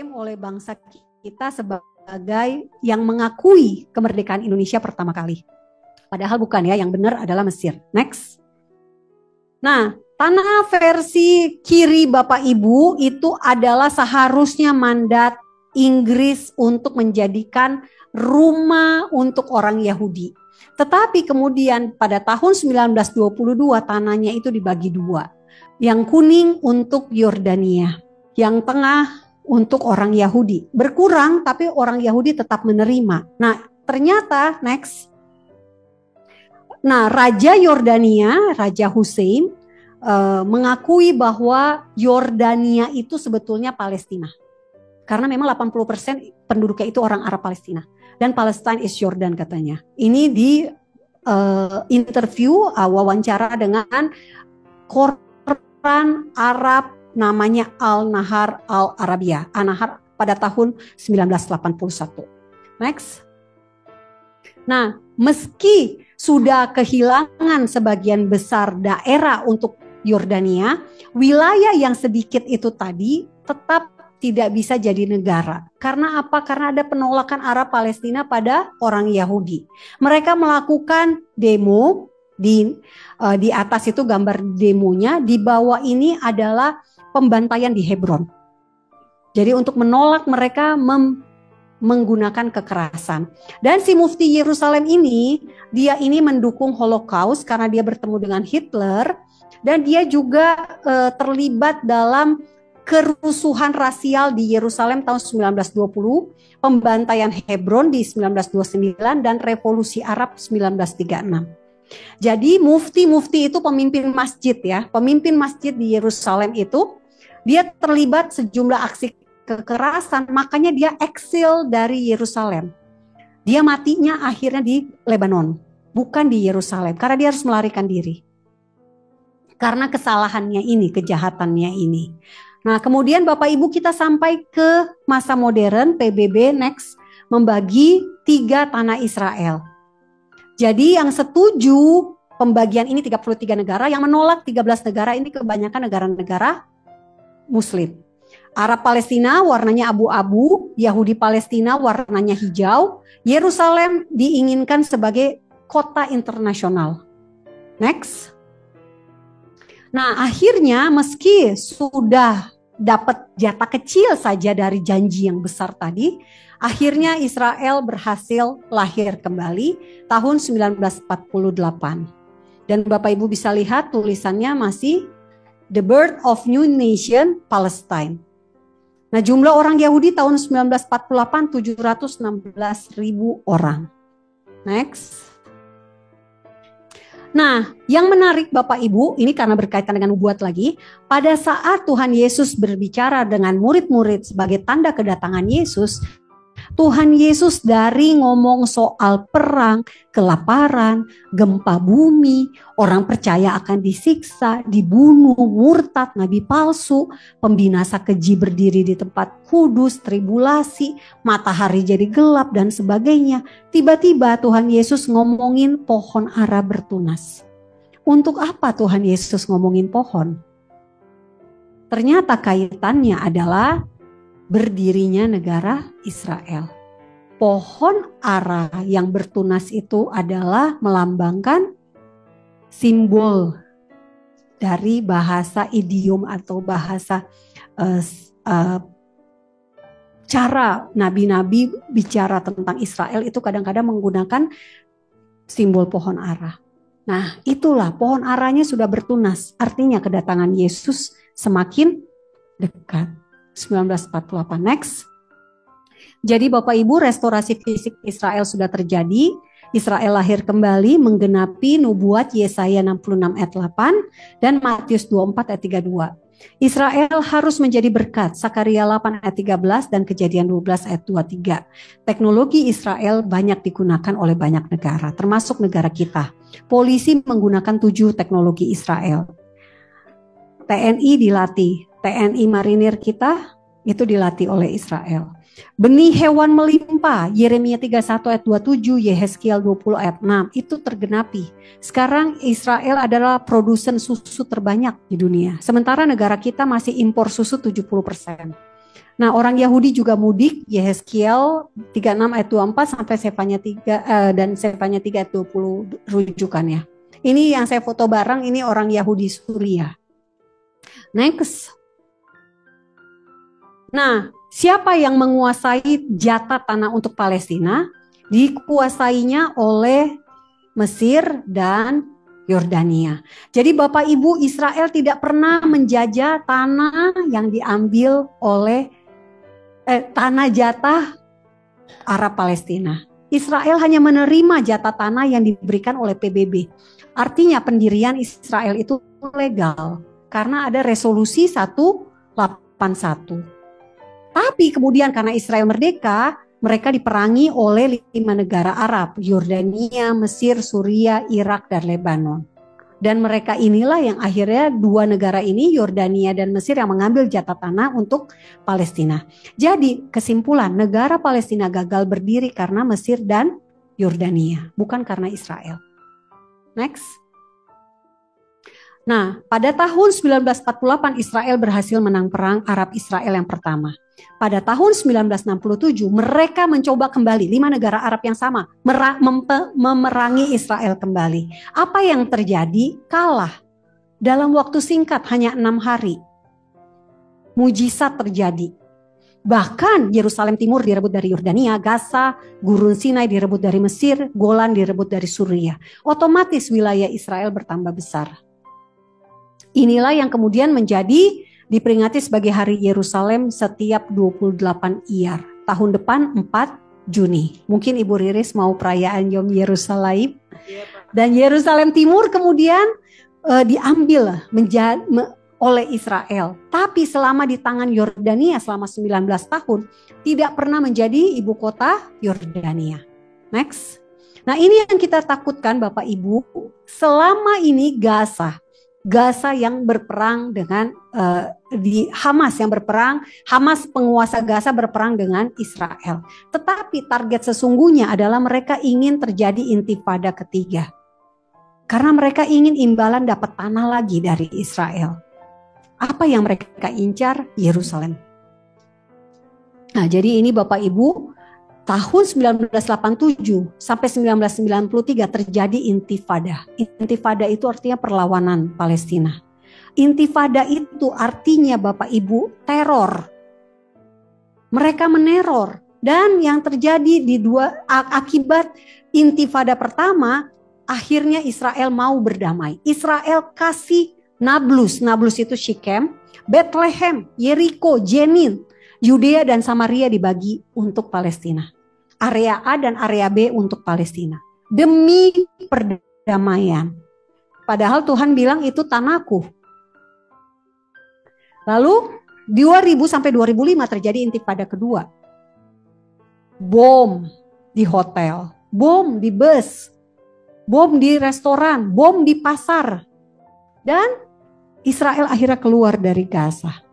oleh bangsa kita sebagai yang mengakui kemerdekaan Indonesia pertama kali. Padahal bukan ya, yang benar adalah Mesir. Next. Nah, tanah versi kiri Bapak Ibu itu adalah seharusnya mandat Inggris untuk menjadikan rumah untuk orang Yahudi. Tetapi kemudian pada tahun 1922 tanahnya itu dibagi dua. Yang kuning untuk Yordania, yang tengah untuk orang Yahudi. Berkurang tapi orang Yahudi tetap menerima. Nah, ternyata next. Nah, Raja Yordania, Raja Hussein mengakui bahwa Yordania itu sebetulnya Palestina. Karena memang 80% penduduknya itu orang Arab Palestina. Dan Palestine is Jordan katanya. Ini di interview, wawancara dengan koran Arab namanya Al-Nahar Al-Arabia. Al-Nahar pada tahun 1981. Next. Nah, meski sudah kehilangan sebagian besar daerah untuk Yordania, wilayah yang sedikit itu tadi tetap tidak bisa jadi negara. Karena apa? Karena ada penolakan Arab Palestina pada orang Yahudi. Mereka melakukan demo di atas itu gambar demonya, di bawah ini adalah pembantaian di Hebron. Jadi untuk menolak mereka menggunakan kekerasan. Dan si mufti Yerusalem ini, dia ini mendukung Holocaust karena dia bertemu dengan Hitler dan dia juga terlibat dalam kerusuhan rasial di Yerusalem tahun 1920, pembantaian Hebron di 1929 dan revolusi Arab 1936. Jadi mufti-mufti itu pemimpin masjid ya, pemimpin masjid di Yerusalem itu dia terlibat sejumlah aksi kekerasan, makanya dia eksil dari Yerusalem. Dia matinya akhirnya di Lebanon, bukan di Yerusalem, karena dia harus melarikan diri. Karena kesalahannya ini, kejahatannya ini. Nah, kemudian Bapak Ibu kita sampai ke masa modern, PBB next membagi 3 tanah Israel. Jadi yang setuju pembagian ini 33 negara, yang menolak 13 negara ini kebanyakan negara-negara Muslim. Arab Palestina warnanya abu-abu, Yahudi Palestina warnanya hijau, Yerusalem diinginkan sebagai kota internasional. Next. Nah, akhirnya meski sudah dapat jatah kecil saja dari janji yang besar tadi, akhirnya Israel berhasil lahir kembali tahun 1948. Dan Bapak Ibu bisa lihat tulisannya masih The Birth of New Nation Palestine. Nah, jumlah orang Yahudi tahun 1948 716.000 orang. Next. Nah, yang menarik Bapak Ibu, ini karena berkaitan dengan nubuat lagi, pada saat Tuhan Yesus berbicara dengan murid-murid sebagai tanda kedatangan Yesus, Tuhan Yesus dari ngomong soal perang, kelaparan, gempa bumi, orang percaya akan disiksa, dibunuh, murtad, nabi palsu, pembinasa keji berdiri di tempat kudus, tribulasi, matahari jadi gelap dan sebagainya. Tiba-tiba Tuhan Yesus ngomongin pohon ara bertunas. Untuk apa Tuhan Yesus ngomongin pohon? Ternyata kaitannya adalah berdirinya negara Israel. Pohon ara yang bertunas itu adalah melambangkan simbol dari bahasa idiom atau bahasa cara nabi-nabi bicara tentang Israel itu kadang-kadang menggunakan simbol pohon ara. Nah, itulah pohon aranya sudah bertunas. Artinya kedatangan Yesus semakin dekat. 1948. Next. Jadi Bapak Ibu, restorasi fisik Israel sudah terjadi. Israel lahir kembali menggenapi nubuat Yesaya 66 ayat 8 dan Matius 24 ayat 32. Israel harus menjadi berkat, Sakaria 8 ayat 13 dan Kejadian 12 ayat 23. Teknologi Israel banyak digunakan oleh banyak negara, termasuk negara kita. Polisi menggunakan 7 teknologi Israel. TNI dilatih. TNI marinir kita itu dilatih oleh Israel. Benih hewan melimpah, Yeremia 31 ayat 27, Yehezkiel 20 ayat 6, itu tergenapi. Sekarang Israel adalah produsen susu terbanyak di dunia. Sementara negara kita masih impor susu 70%. Nah, orang Yahudi juga mudik, Yehezkiel 36 ayat 24 sampai Sefanya 3 dan Sefanya 3 ayat 20 rujukannya. Ini yang saya foto bareng, ini orang Yahudi Suria. Next. Nah, siapa yang menguasai jatah tanah untuk Palestina? Dikuasainya oleh Mesir dan Yordania. Jadi Bapak Ibu, Israel tidak pernah menjajah tanah yang diambil oleh tanah jatah Arab Palestina. Israel hanya menerima jatah tanah yang diberikan oleh PBB. Artinya pendirian Israel itu legal karena ada resolusi 181. Tapi kemudian karena Israel merdeka, mereka diperangi oleh 5 negara Arab, Yordania, Mesir, Suria, Irak, dan Lebanon. Dan mereka inilah yang akhirnya 2 negara ini, Yordania dan Mesir, yang mengambil jatah tanah untuk Palestina. Jadi kesimpulan, negara Palestina gagal berdiri karena Mesir dan Yordania, bukan karena Israel. Next. Nah, pada tahun 1948 Israel berhasil menang perang Arab Israel yang pertama. Pada tahun 1967 mereka mencoba kembali, 5 negara Arab yang sama memerangi Israel kembali. Apa yang terjadi? Kalah. Dalam waktu singkat, hanya 6 hari. Mujizat terjadi. Bahkan Yerusalem Timur direbut dari Yordania, Gaza, Gurun Sinai direbut dari Mesir, Golan direbut dari Suria. Otomatis wilayah Israel bertambah besar. Inilah yang kemudian menjadi diperingati sebagai Hari Yerusalem setiap 28 Iyar. Tahun depan 4 Juni. Mungkin Ibu Riris mau perayaan Yom Yerusalem. Dan Yerusalem Timur kemudian diambil oleh Israel. Tapi selama di tangan Yordania selama 19 tahun tidak pernah menjadi ibu kota Yordania. Next. Nah, ini yang kita takutkan Bapak Ibu. Selama ini Gaza yang berperang dengan di Hamas yang berperang, Hamas penguasa Gaza berperang dengan Israel. Tetapi target sesungguhnya adalah mereka ingin terjadi intifada ketiga. Karena mereka ingin imbalan dapat tanah lagi dari Israel. Apa yang mereka incar? Yerusalem. Nah, jadi ini Bapak Ibu, tahun 1987 sampai 1993 terjadi intifada. Intifada itu artinya perlawanan Palestina. Intifada itu artinya Bapak Ibu teror. Mereka meneror. Dan yang terjadi akibat intifada pertama, akhirnya Israel mau berdamai. Israel kasih Nablus itu Shechem, Bethlehem, Yeriko, Jenin, Yudea dan Samaria dibagi untuk Palestina. Area A dan area B untuk Palestina. Demi perdamaian. Padahal Tuhan bilang itu tanahku. Lalu 2000 sampai 2005 terjadi intifada kedua. Bom di hotel, bom di bus, bom di restoran, bom di pasar. Dan Israel akhirnya keluar dari Gaza.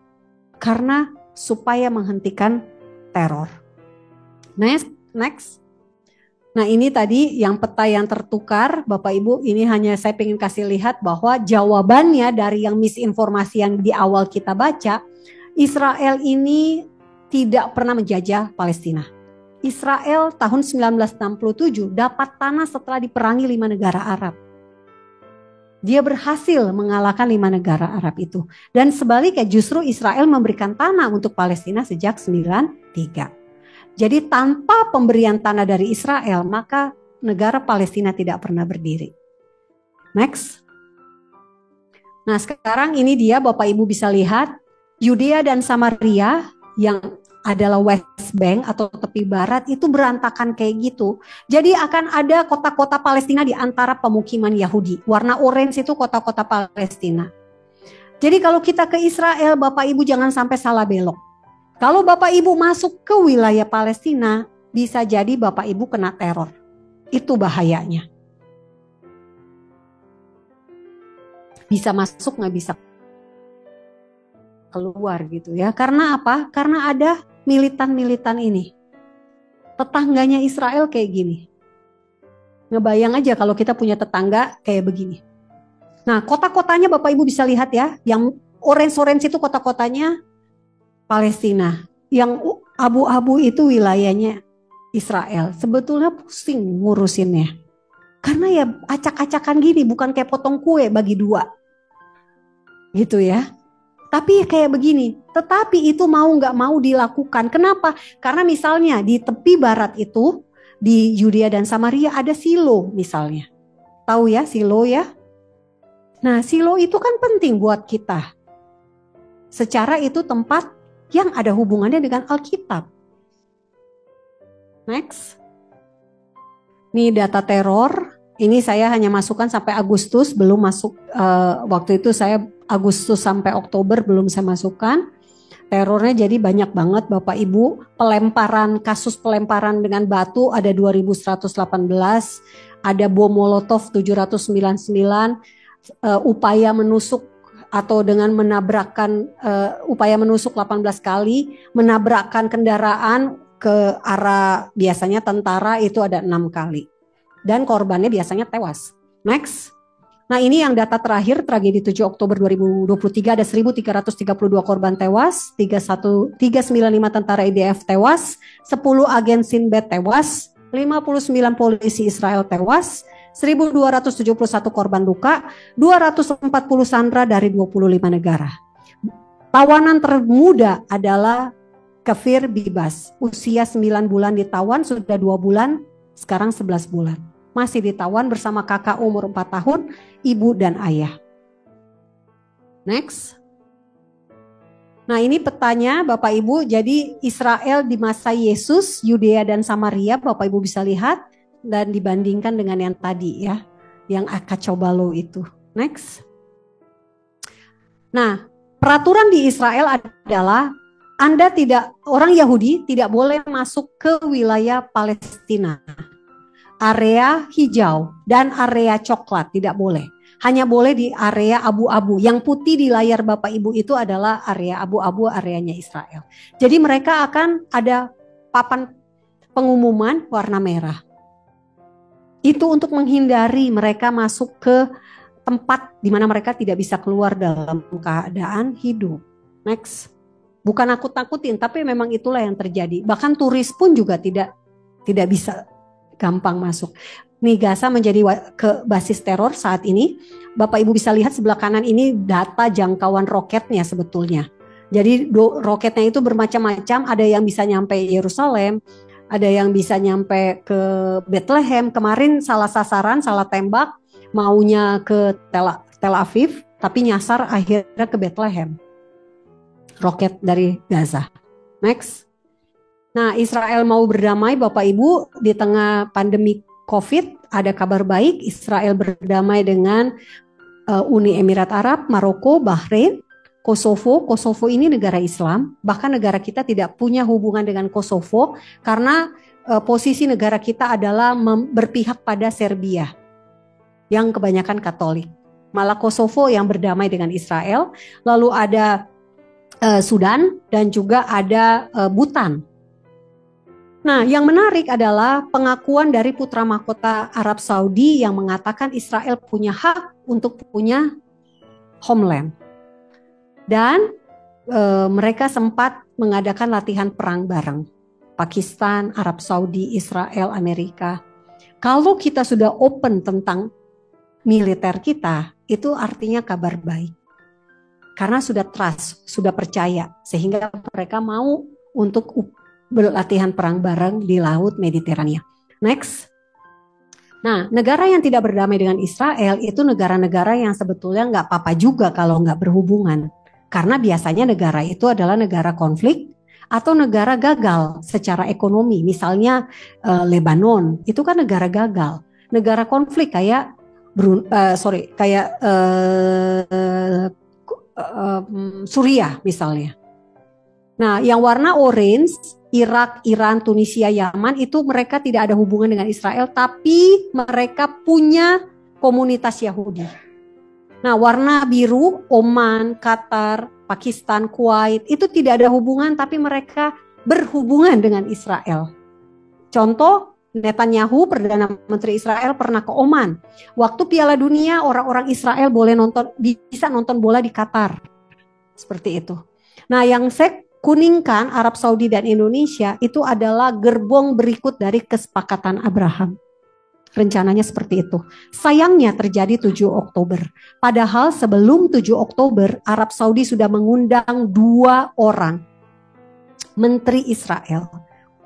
Karena supaya menghentikan teror. Next. Nah, ini tadi yang peta yang tertukar, Bapak Ibu, ini hanya saya ingin kasih lihat bahwa jawabannya dari yang misinformasi yang di awal kita baca, Israel ini tidak pernah menjajah Palestina. Israel tahun 1967 dapat tanah setelah diperangi 5 negara Arab. Dia berhasil mengalahkan 5 negara Arab itu. Dan sebaliknya justru Israel memberikan tanah untuk Palestina sejak 93. Jadi tanpa pemberian tanah dari Israel, maka negara Palestina tidak pernah berdiri. Next. Nah, sekarang ini dia Bapak Ibu bisa lihat, Yudea dan Samaria yang adalah West Bank atau tepi barat itu berantakan kayak gitu. Jadi akan ada kota-kota Palestina di antara pemukiman Yahudi. Warna orange itu kota-kota Palestina. Jadi kalau kita ke Israel, Bapak Ibu jangan sampai salah belok. Kalau Bapak Ibu masuk ke wilayah Palestina, bisa jadi Bapak Ibu kena teror. Itu bahayanya. Bisa masuk, nggak bisa keluar gitu ya. Karena apa? Karena ada militan-militan ini. Tetangganya Israel kayak gini. Ngebayang aja kalau kita punya tetangga kayak begini. Nah, kota-kotanya Bapak Ibu bisa lihat ya. Yang orange-orange itu kota-kotanya Palestina. Yang abu-abu itu wilayahnya Israel. Sebetulnya pusing ngurusinnya. Karena ya acak-acakan gini, bukan kayak potong kue bagi dua. Gitu ya. Tapi kayak begini, tetapi itu mau nggak mau dilakukan. Kenapa? Karena misalnya di tepi barat itu, di Yudea dan Samaria ada Silo misalnya. Tahu ya Silo ya? Nah Silo itu kan penting buat kita. Secara itu tempat yang ada hubungannya dengan Alkitab. Next. Ini data teror. Ini saya hanya masukkan sampai Agustus, belum masuk. Waktu itu saya Agustus sampai Oktober belum saya masukkan. Terornya jadi banyak banget Bapak Ibu. Kasus pelemparan dengan batu ada 2118. Ada bom Molotov 799. Upaya menusuk atau dengan menabrakkan upaya menusuk 18 kali. Menabrakkan kendaraan ke arah biasanya tentara itu ada 6 kali. Dan korbannya biasanya tewas. Next. Nah ini yang data terakhir tragedi 7 Oktober 2023 ada 1.332 korban tewas, 395 tentara IDF tewas, 10 agen Sinbad tewas, 59 polisi Israel tewas, 1.271 korban luka, 240 sandera dari 25 negara. Tawanan termuda adalah Kafir Bibas, usia 9 bulan ditawan, sudah 2 bulan, sekarang 11 bulan. Masih ditawan bersama kakak umur 4 tahun, ibu dan ayah. Next. Nah ini petanya Bapak Ibu, jadi Israel di masa Yesus, Yudea dan Samaria, Bapak Ibu bisa lihat dan dibandingkan dengan yang tadi ya, yang kacau balau itu. Next. Nah peraturan di Israel adalah orang Yahudi tidak boleh masuk ke wilayah Palestina. Area hijau dan area coklat tidak boleh. Hanya boleh di area abu-abu. Yang putih di layar Bapak Ibu itu adalah area abu-abu, areanya Israel. Jadi mereka akan ada papan pengumuman warna merah. Itu untuk menghindari mereka masuk ke tempat di mana mereka tidak bisa keluar dalam keadaan hidup. Next. Bukan nakut-nakutin, tapi memang itulah yang terjadi. Bahkan turis pun juga tidak bisa gampang masuk. Nih Gaza menjadi ke basis teror saat ini. Bapak Ibu bisa lihat sebelah kanan ini data jangkauan roketnya sebetulnya. Jadi roketnya itu bermacam-macam. Ada yang bisa nyampe Yerusalem, ada yang bisa nyampe ke Bethlehem. Kemarin salah sasaran, salah tembak, maunya ke Tel Aviv, tapi nyasar akhirnya ke Bethlehem. Roket dari Gaza. Next. Nah, Israel mau berdamai Bapak Ibu di tengah pandemi COVID, ada kabar baik, Israel berdamai dengan Uni Emirat Arab, Maroko, Bahrain, Kosovo. Kosovo ini negara Islam, bahkan negara kita tidak punya hubungan dengan Kosovo karena posisi negara kita adalah berpihak pada Serbia yang kebanyakan Katolik. Malah Kosovo yang berdamai dengan Israel, lalu ada Sudan dan juga ada Bhutan. Nah, yang menarik adalah pengakuan dari putra mahkota Arab Saudi yang mengatakan Israel punya hak untuk punya homeland. Dan mereka sempat mengadakan latihan perang bareng. Pakistan, Arab Saudi, Israel, Amerika. Kalau kita sudah open tentang militer kita, itu artinya kabar baik. Karena sudah trust, sudah percaya. Sehingga mereka mau untuk berlatihan perang bareng di Laut Mediterania. Next. Nah, negara yang tidak berdamai dengan Israel itu negara-negara yang sebetulnya nggak apa-apa juga kalau nggak berhubungan. Karena biasanya negara itu adalah negara konflik atau negara gagal secara ekonomi. Misalnya Lebanon, itu kan negara gagal. Negara konflik kayak Suriah misalnya. Nah, yang warna orange, Irak, Iran, Tunisia, Yaman itu mereka tidak ada hubungan dengan Israel, tapi mereka punya komunitas Yahudi. Nah, warna biru, Oman, Qatar, Pakistan, Kuwait itu tidak ada hubungan, tapi mereka berhubungan dengan Israel. Contoh, Netanyahu, Perdana Menteri Israel pernah ke Oman. Waktu Piala Dunia, orang-orang Israel bisa nonton bola di Qatar. Seperti itu. Nah, yang saya kuningkan Arab Saudi dan Indonesia itu adalah gerbong berikut dari kesepakatan Abraham. Rencananya seperti itu. Sayangnya terjadi 7 Oktober. Padahal sebelum 7 Oktober, Arab Saudi sudah mengundang 2 orang menteri Israel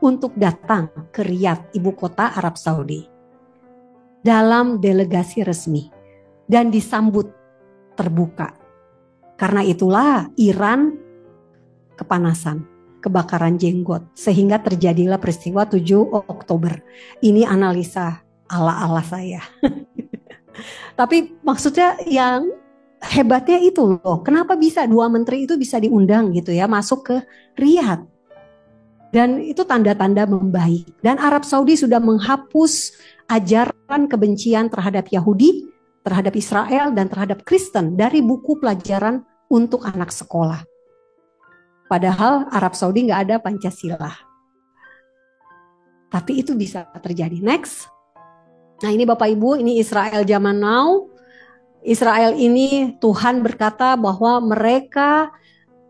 untuk datang ke Riyadh, ibu kota Arab Saudi, dalam delegasi resmi dan disambut terbuka. Karena itulah Iran kepanasan, kebakaran jenggot, sehingga terjadilah peristiwa 7 Oktober. Ini analisa ala-ala saya. Tapi maksudnya yang hebatnya itu loh, kenapa bisa 2 menteri itu bisa diundang gitu ya, masuk ke Riyadh. Dan itu tanda-tanda membaik. Dan Arab Saudi sudah menghapus ajaran kebencian terhadap Yahudi, terhadap Israel, dan terhadap Kristen dari buku pelajaran untuk anak sekolah. Padahal Arab Saudi nggak ada Pancasila. Tapi itu bisa terjadi. Next. Nah ini Bapak Ibu, ini Israel zaman now. Israel ini Tuhan berkata bahwa mereka,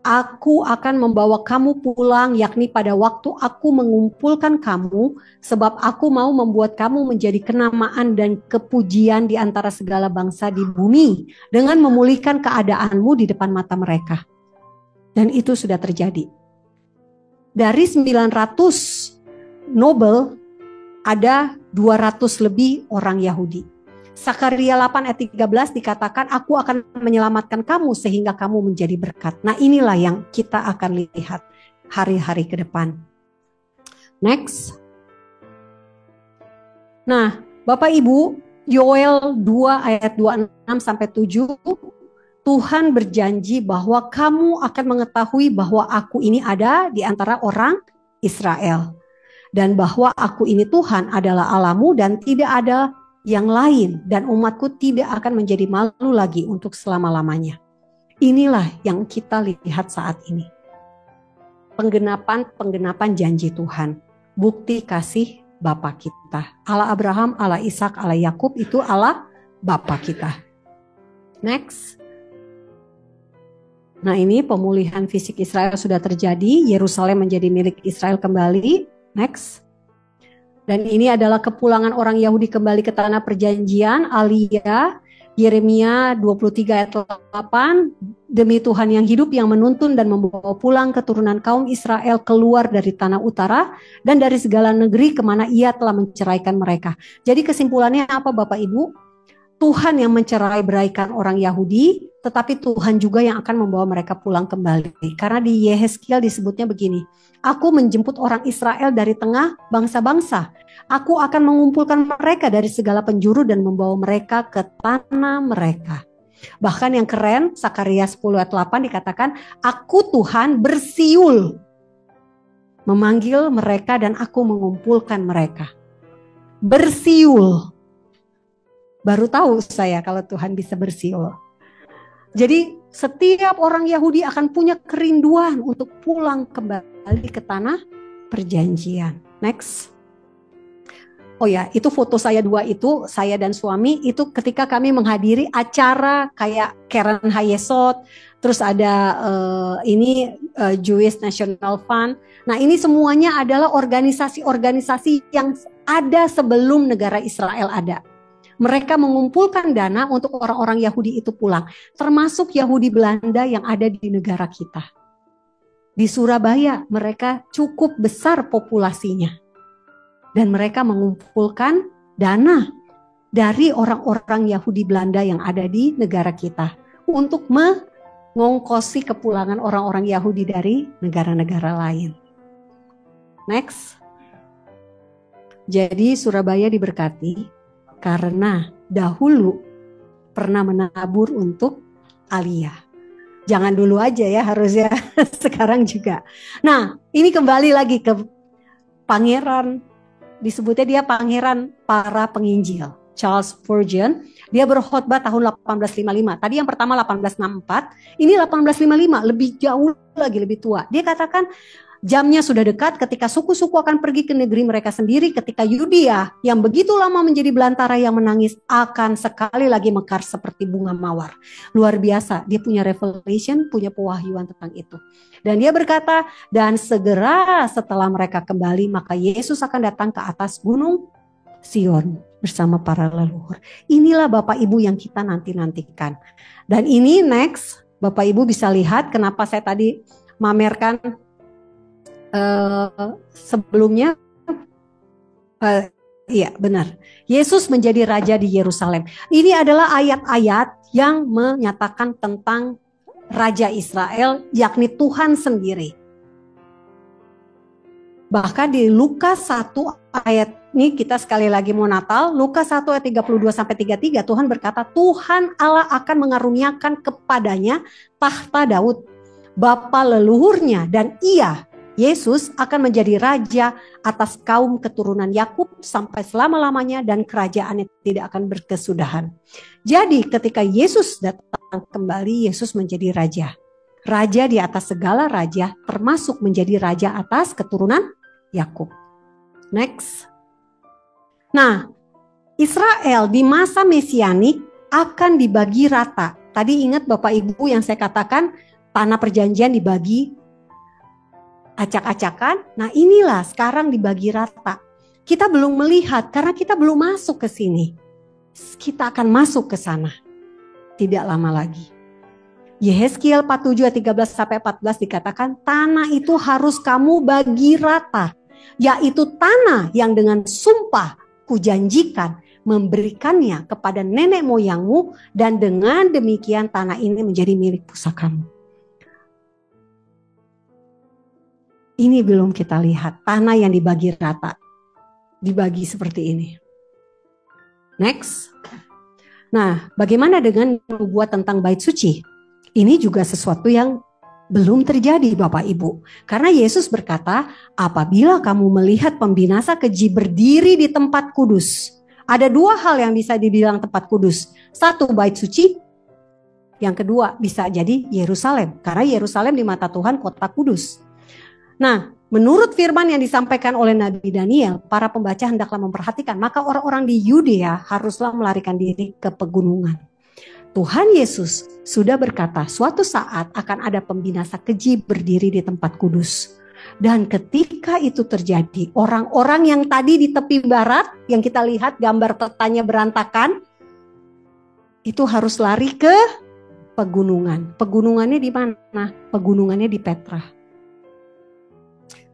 aku akan membawa kamu pulang, yakni pada waktu aku mengumpulkan kamu, sebab aku mau membuat kamu menjadi kenamaan dan kepujian di antara segala bangsa di bumi, dengan memulihkan keadaanmu di depan mata mereka. Dan itu sudah terjadi. Dari 900 nobel, ada 200 lebih orang Yahudi. Sakaria 8 ayat 13 dikatakan, aku akan menyelamatkan kamu sehingga kamu menjadi berkat. Nah inilah yang kita akan lihat hari-hari ke depan. Next. Nah Bapak Ibu, Yoel 2 ayat 26-7, Tuhan berjanji bahwa kamu akan mengetahui bahwa aku ini ada di antara orang Israel. Dan bahwa aku ini Tuhan adalah Allahmu dan tidak ada yang lain. Dan umatku tidak akan menjadi malu lagi untuk selama-lamanya. Inilah yang kita lihat saat ini. Penggenapan janji Tuhan. Bukti kasih Bapa kita. Allah Abraham, Allah Ishak, Allah Yakub itu Allah Bapa kita. Next. Nah ini pemulihan fisik Israel sudah terjadi. Yerusalem menjadi milik Israel kembali. Next. Dan ini adalah kepulangan orang Yahudi kembali ke tanah perjanjian. Alia, Yeremia 23 ayat 8. Demi Tuhan yang hidup yang menuntun dan membawa pulang keturunan kaum Israel keluar dari tanah utara dan dari segala negeri kemana ia telah menceraikan mereka. Jadi kesimpulannya apa Bapak Ibu? Tuhan yang mencerai-beraikan orang Yahudi, tetapi Tuhan juga yang akan membawa mereka pulang kembali. Karena di Yehezkiel disebutnya begini, aku menjemput orang Israel dari tengah bangsa-bangsa. Aku akan mengumpulkan mereka dari segala penjuru dan membawa mereka ke tanah mereka. Bahkan yang keren, Sakaria 10 ayat 8 dikatakan, aku Tuhan bersiul memanggil mereka dan aku mengumpulkan mereka. Bersiul. Baru tahu saya kalau Tuhan bisa bersiul. Jadi setiap orang Yahudi akan punya kerinduan untuk pulang kembali ke tanah perjanjian. Next. Oh ya, itu foto saya 2 itu, saya dan suami itu ketika kami menghadiri acara kayak Keren Hayesot, terus ada Jewish National Fund. Nah ini semuanya adalah organisasi-organisasi yang ada sebelum negara Israel ada. Mereka mengumpulkan dana untuk orang-orang Yahudi itu pulang. Termasuk Yahudi Belanda yang ada di negara kita. Di Surabaya mereka cukup besar populasinya. Dan mereka mengumpulkan dana dari orang-orang Yahudi Belanda yang ada di negara kita. Untuk mengongkosi kepulangan orang-orang Yahudi dari negara-negara lain. Next. Jadi Surabaya diberkati. Karena dahulu pernah menabur untuk Alia. Jangan dulu aja ya harusnya, sekarang juga. Nah ini kembali lagi ke pangeran, disebutnya dia pangeran para penginjil. Charles Spurgeon, dia berkhotbah tahun 1855. Tadi yang pertama 1864, ini 1855, lebih jauh lagi, lebih tua. Dia katakan Jamnya sudah dekat ketika suku-suku akan pergi ke negeri mereka sendiri, ketika Yudea yang begitu lama menjadi belantara yang menangis akan sekali lagi mekar seperti bunga mawar. Luar biasa, dia punya revelation, punya pewahyuan tentang itu. Dan dia berkata, dan segera setelah mereka kembali, maka Yesus akan datang ke atas gunung Sion bersama para leluhur. Inilah Bapak Ibu yang kita nanti-nantikan. Dan ini next, Bapak Ibu bisa lihat kenapa saya tadi mamerkan sebelumnya, iya benar, Yesus menjadi raja di Yerusalem. Ini adalah ayat-ayat yang menyatakan tentang Raja Israel, yakni Tuhan sendiri. Bahkan di Lukas 1 ayat ini kita sekali lagi mau Natal, Lukas 1 ayat 32-33 Tuhan berkata, Tuhan Allah akan mengaruniakan kepadanya tahta Daud, bapa leluhurnya, dan ia Yesus akan menjadi raja atas kaum keturunan Yakub sampai selama-lamanya dan kerajaannya tidak akan berkesudahan. Jadi ketika Yesus datang kembali, Yesus menjadi raja. Raja di atas segala raja, termasuk menjadi raja atas keturunan Yakub. Next. Nah, Israel di masa mesianik akan dibagi rata. Tadi ingat Bapak Ibu yang saya katakan tanah perjanjian dibagi acak-acakan. Nah inilah sekarang dibagi rata. Kita belum melihat karena kita belum masuk ke sini. Kita akan masuk ke sana. Tidak lama lagi. Yehezkiel 47 ayat 13-14 dikatakan tanah itu harus kamu bagi rata. Yaitu tanah yang dengan sumpah kujanjikan memberikannya kepada nenek moyangmu dan dengan demikian tanah ini menjadi milik pusakamu. Ini belum kita lihat, tanah yang dibagi rata. Dibagi seperti ini. Next. Nah, bagaimana dengan nubuat tentang bait suci? Ini juga sesuatu yang belum terjadi Bapak Ibu. Karena Yesus berkata, apabila kamu melihat pembinasa keji berdiri di tempat kudus. Ada dua hal yang bisa dibilang tempat kudus. Satu, bait suci. Yang kedua, bisa jadi Yerusalem. Karena Yerusalem di mata Tuhan kota kudus. Nah, menurut firman yang disampaikan oleh Nabi Daniel, para pembaca hendaklah memperhatikan, maka orang-orang di Yudea haruslah melarikan diri ke pegunungan. Tuhan Yesus sudah berkata, suatu saat akan ada pembinasa keji berdiri di tempat kudus. Dan ketika itu terjadi, orang-orang yang tadi di tepi barat, yang kita lihat gambar petanya berantakan, itu harus lari ke pegunungan. Pegunungannya di mana? Pegunungannya di Petra.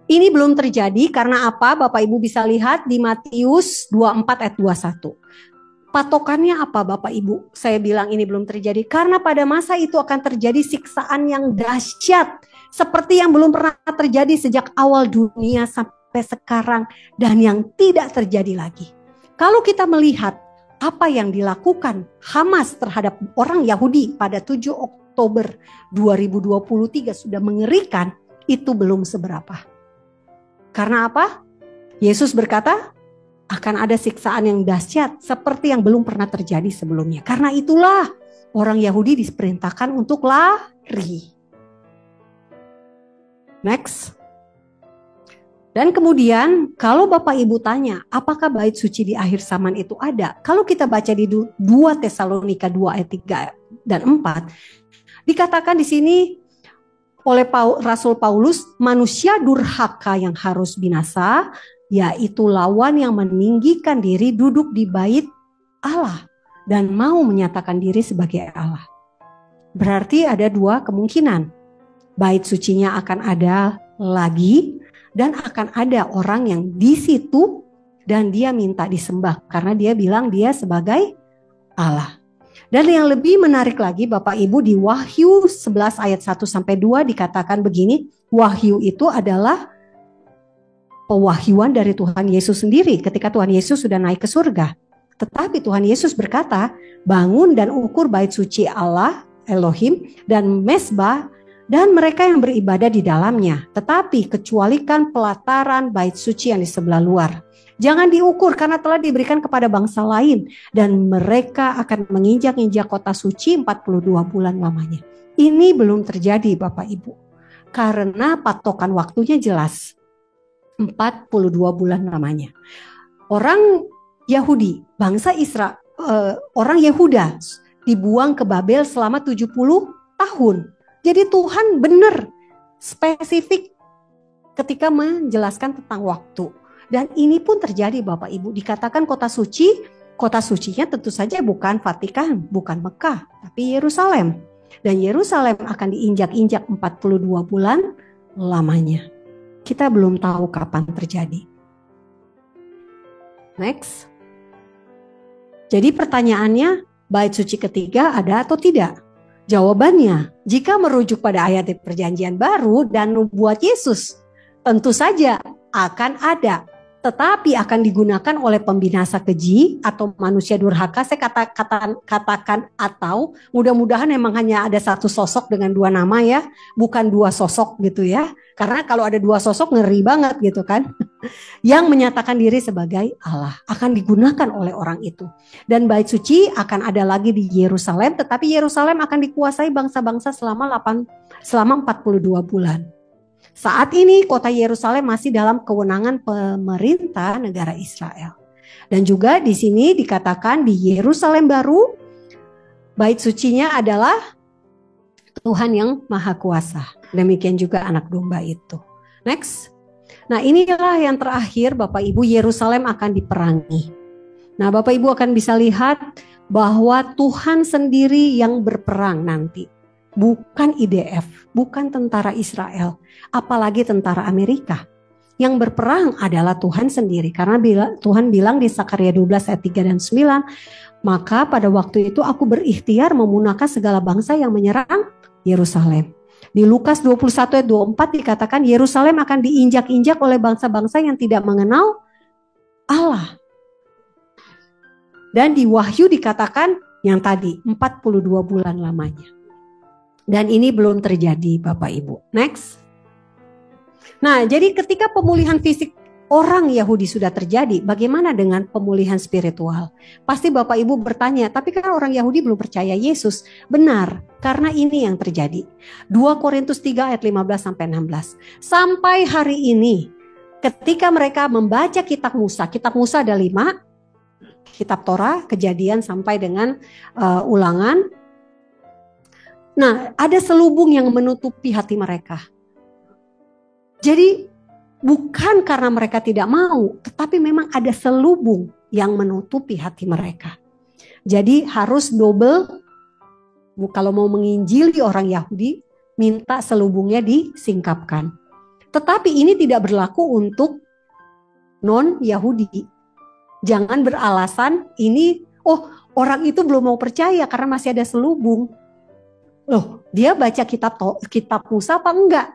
Ini belum terjadi karena apa? Bapak Ibu bisa lihat di Matius 24 ayat 21. Patokannya apa Bapak Ibu? Saya bilang ini belum terjadi karena pada masa itu akan terjadi siksaan yang dahsyat. Seperti yang belum pernah terjadi sejak awal dunia sampai sekarang dan yang tidak terjadi lagi. Kalau kita melihat apa yang dilakukan Hamas terhadap orang Yahudi pada 7 Oktober 2023 sudah mengerikan, itu belum seberapa. Karena apa? Yesus berkata akan ada siksaan yang dahsyat seperti yang belum pernah terjadi sebelumnya. Karena itulah orang Yahudi diperintahkan untuk lari. Next. Dan kemudian kalau Bapak Ibu tanya apakah bait suci di akhir zaman itu ada? Kalau kita baca di 2 Tesalonika 2 ayat 3 dan 4 dikatakan di sini oleh Rasul Paulus, manusia durhaka yang harus binasa, yaitu lawan yang meninggikan diri duduk di bait Allah dan mau menyatakan diri sebagai Allah. Berarti ada dua kemungkinan. Bait sucinya akan ada lagi dan akan ada orang yang di situ dan dia minta disembah karena dia bilang dia sebagai Allah. Dan yang lebih menarik lagi Bapak Ibu di Wahyu 11 ayat 1-2 dikatakan begini, wahyu itu adalah pewahyuan dari Tuhan Yesus sendiri ketika Tuhan Yesus sudah naik ke surga. Tetapi Tuhan Yesus berkata, bangun dan ukur bait suci Allah, Elohim, dan mesbah, dan mereka yang beribadah di dalamnya. Tetapi kecualikan pelataran bait suci yang di sebelah luar. Jangan diukur karena telah diberikan kepada bangsa lain. Dan mereka akan menginjak-injak kota suci 42 bulan lamanya. Ini belum terjadi Bapak Ibu. Karena patokan waktunya jelas. 42 bulan lamanya. Orang Yahudi, bangsa Israel, orang Yehuda dibuang ke Babel selama 70 tahun. Jadi Tuhan benar spesifik ketika menjelaskan tentang waktu. Dan ini pun terjadi Bapak Ibu. Dikatakan kota sucinya tentu saja bukan Vatikan, bukan Mekah, tapi Yerusalem. Dan Yerusalem akan diinjak-injak 42 bulan lamanya. Kita belum tahu kapan terjadi. Next. Jadi pertanyaannya, bait suci ketiga ada atau tidak? Jawabannya, jika merujuk pada ayat perjanjian baru dan nubuat Yesus, tentu saja akan ada. Tetapi akan digunakan oleh pembinasa keji atau manusia durhaka. Saya katakan atau mudah-mudahan memang hanya ada satu sosok dengan dua nama ya, bukan dua sosok gitu ya. Karena kalau ada dua sosok ngeri banget gitu kan. Yang menyatakan diri sebagai Allah akan digunakan oleh orang itu. Dan bait suci akan ada lagi di Yerusalem, tetapi Yerusalem akan dikuasai bangsa-bangsa selama 42 bulan. Saat ini kota Yerusalem masih dalam kewenangan pemerintah negara Israel. Dan juga di sini dikatakan di Yerusalem baru, bait sucinya adalah Tuhan yang Maha Kuasa. Demikian juga anak domba itu. Next. Nah inilah yang terakhir Bapak Ibu, Yerusalem akan diperangi. Nah Bapak Ibu akan bisa lihat bahwa Tuhan sendiri yang berperang nanti. Bukan IDF, bukan tentara Israel, apalagi tentara Amerika. Yang berperang adalah Tuhan sendiri. Karena Tuhan bilang di Sakaria 12 ayat 3 dan 9, maka pada waktu itu aku berikhtiar memunahkan segala bangsa yang menyerang Yerusalem. Di Lukas 21 ayat 24 dikatakan Yerusalem akan diinjak-injak oleh bangsa-bangsa yang tidak mengenal Allah. Dan di Wahyu dikatakan yang tadi 42 bulan lamanya. Dan ini belum terjadi Bapak Ibu. Next. Nah jadi ketika pemulihan fisik orang Yahudi sudah terjadi, bagaimana dengan pemulihan spiritual? Pasti Bapak Ibu bertanya, tapi kan orang Yahudi belum percaya Yesus. Benar, karena ini yang terjadi. 2 Korintus 3 ayat 15-16. Sampai hari ini, ketika mereka membaca kitab Musa ada 5, kitab Torah, Kejadian sampai dengan Ulangan. Nah, ada selubung yang menutupi hati mereka. Jadi bukan karena mereka tidak mau, tetapi memang ada selubung yang menutupi hati mereka. Jadi harus double, kalau mau menginjili orang Yahudi, minta selubungnya disingkapkan. Tetapi ini tidak berlaku untuk non-Yahudi. Jangan beralasan ini, orang itu belum mau percaya karena masih ada selubung. Loh, dia baca kitab Musa apa enggak?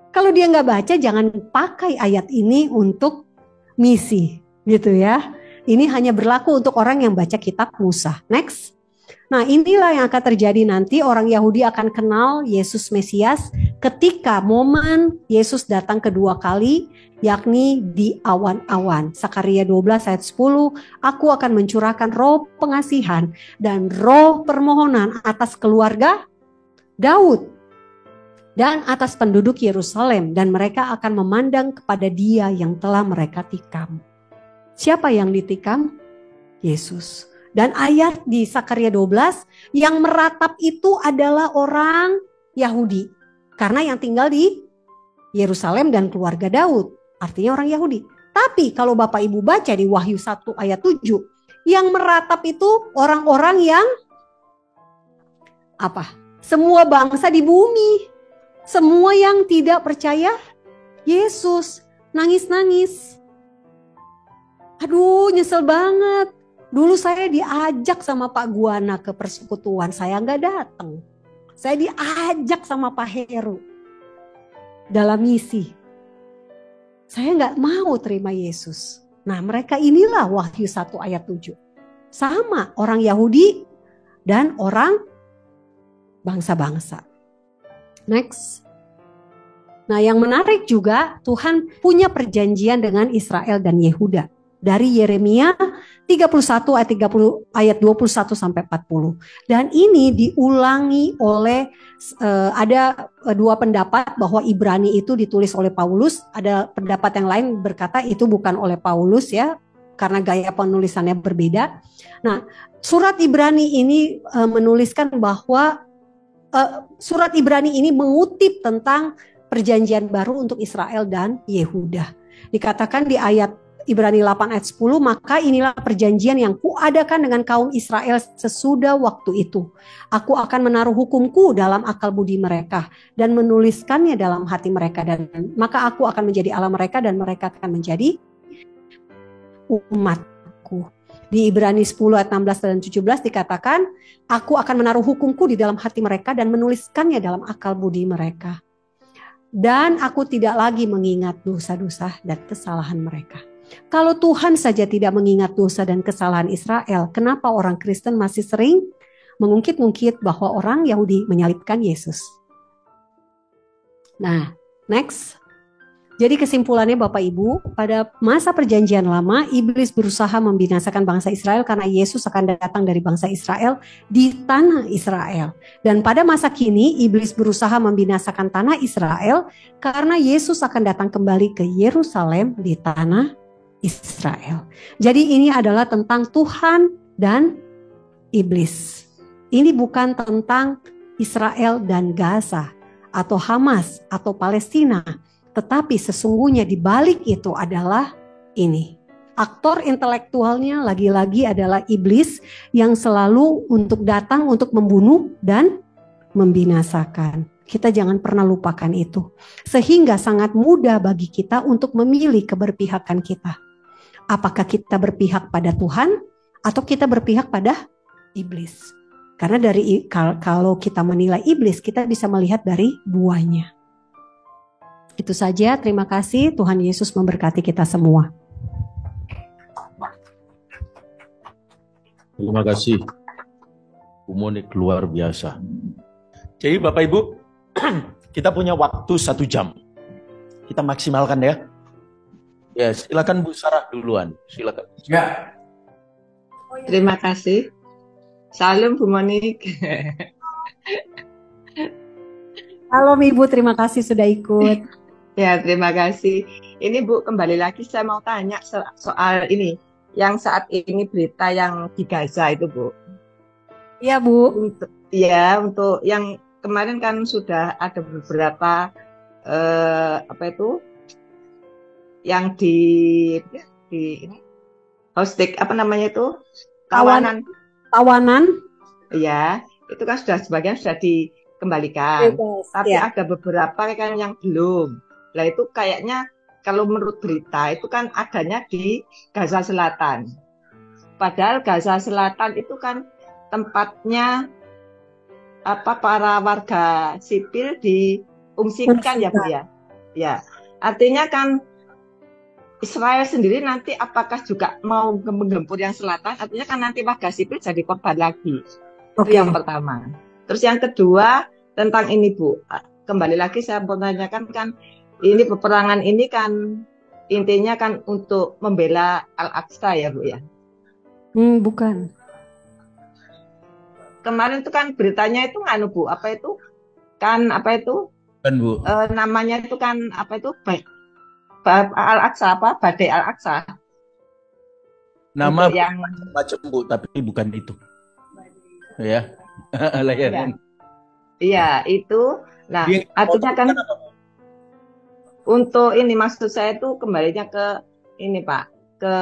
Kalau dia enggak baca, jangan pakai ayat ini untuk misi, gitu ya. Ini hanya berlaku untuk orang yang baca kitab Musa. Next. Nah, inilah yang akan terjadi nanti. Orang Yahudi akan kenal Yesus Mesias ketika momen Yesus datang kedua kali, yakni di awan-awan. Sakaria 12 ayat 10, aku akan mencurahkan roh pengasihan dan roh permohonan atas keluarga Daud dan atas penduduk Yerusalem, dan mereka akan memandang kepada Dia yang telah mereka tikam. Siapa yang ditikam? Yesus. Dan ayat di Sakaria 12, yang meratap itu adalah orang Yahudi. Karena yang tinggal di Yerusalem dan keluarga Daud, artinya orang Yahudi. Tapi kalau Bapak Ibu baca di Wahyu 1 ayat 7, yang meratap itu orang-orang yang apa? Semua bangsa di bumi. Semua yang tidak percaya Yesus. Nangis-nangis. Aduh, nyesel banget. Dulu saya diajak sama Pak Guana ke persekutuan, saya nggak datang. Saya diajak sama Pak Heru dalam misi. Saya nggak mau terima Yesus. Nah, mereka inilah Wahyu 1 ayat 7. Sama orang Yahudi dan orang bangsa-bangsa. Next. Nah, yang menarik juga Tuhan punya perjanjian dengan Israel dan Yehuda. dari Yeremia 31 ayat 21 sampai 40. Dan ini diulangi oleh ada dua pendapat bahwa Ibrani itu ditulis oleh Paulus, ada pendapat yang lain berkata itu bukan oleh Paulus ya, karena gaya penulisannya berbeda. Nah, surat Ibrani ini menuliskan bahwa surat Ibrani ini mengutip tentang perjanjian baru untuk Israel dan Yehuda. Dikatakan di ayat Ibrani 8 ayat 10, maka inilah perjanjian yang kuadakan dengan kaum Israel sesudah waktu itu. Aku akan menaruh hukumku dalam akal budi mereka dan menuliskannya dalam hati mereka, dan maka aku akan menjadi Allah mereka dan mereka akan menjadi umatku. Di Ibrani 10 ayat 16 dan 17 dikatakan, aku akan menaruh hukumku di dalam hati mereka dan menuliskannya dalam akal budi mereka. Dan aku tidak lagi mengingat dosa-dosa dan kesalahan mereka. Kalau Tuhan saja tidak mengingat dosa dan kesalahan Israel, kenapa orang Kristen masih sering mengungkit-ungkit bahwa orang Yahudi menyalibkan Yesus? Nah, next. Jadi kesimpulannya Bapak Ibu, pada masa perjanjian lama, iblis berusaha membinasakan bangsa Israel karena Yesus akan datang dari bangsa Israel di tanah Israel. Dan pada masa kini, iblis berusaha membinasakan tanah Israel karena Yesus akan datang kembali ke Yerusalem di tanah Israel. Jadi ini adalah tentang Tuhan dan iblis. Ini bukan tentang Israel dan Gaza atau Hamas atau Palestina. Tetapi sesungguhnya di balik itu adalah ini. Aktor intelektualnya lagi-lagi adalah iblis yang selalu untuk datang untuk membunuh dan membinasakan. Kita jangan pernah lupakan itu. Sehingga sangat mudah bagi kita untuk memilih keberpihakan kita. Apakah kita berpihak pada Tuhan atau kita berpihak pada iblis? Karena kalau kita menilai iblis, kita bisa melihat dari buahnya. Itu saja, terima kasih. Tuhan Yesus memberkati kita semua. Terima kasih, Bu Monik, luar biasa. Jadi Bapak Ibu, kita punya waktu 1 jam. Kita maksimalkan ya. Ya, silakan Bu Sarah duluan. Silakan. Ya. Terima kasih. Salam Bu Monik. Halo Ibu, terima kasih sudah ikut. Ya, terima kasih. Ini Bu, kembali lagi saya mau tanya soal ini. Yang saat ini berita yang di Gaza itu Bu. Iya Bu. Untuk yang kemarin kan sudah ada beberapa yang di ini hostik tawanan. Ya, itu kan sebagian sudah dikembalikan. Tapi ada beberapa kan yang belum. Lah itu kayaknya kalau menurut berita itu kan adanya di Gaza Selatan. Padahal Gaza Selatan itu kan tempatnya para warga sipil diungsikan ya Bu ya. Ya. Artinya kan Israel sendiri nanti apakah juga mau menggempur yang selatan? Artinya kan nanti warga sipil jadi korban lagi. Itu yang pertama. Terus yang kedua tentang ini Bu. Kembali lagi saya mau tanyakan kan ini peperangan ini kan intinya kan untuk membela Al-Aqsa ya Bu ya? Bukan. Kemarin itu kan beritanya itu Bu. Kan Bu. Namanya itu kan Al-Aqsa Badai Al-Aqsa. Nama yang macam Bu, tapi bukan itu. Ya. Iya, itu. Nah, artinya kan untuk ini maksud saya itu kembalinya ke ini Pak, ke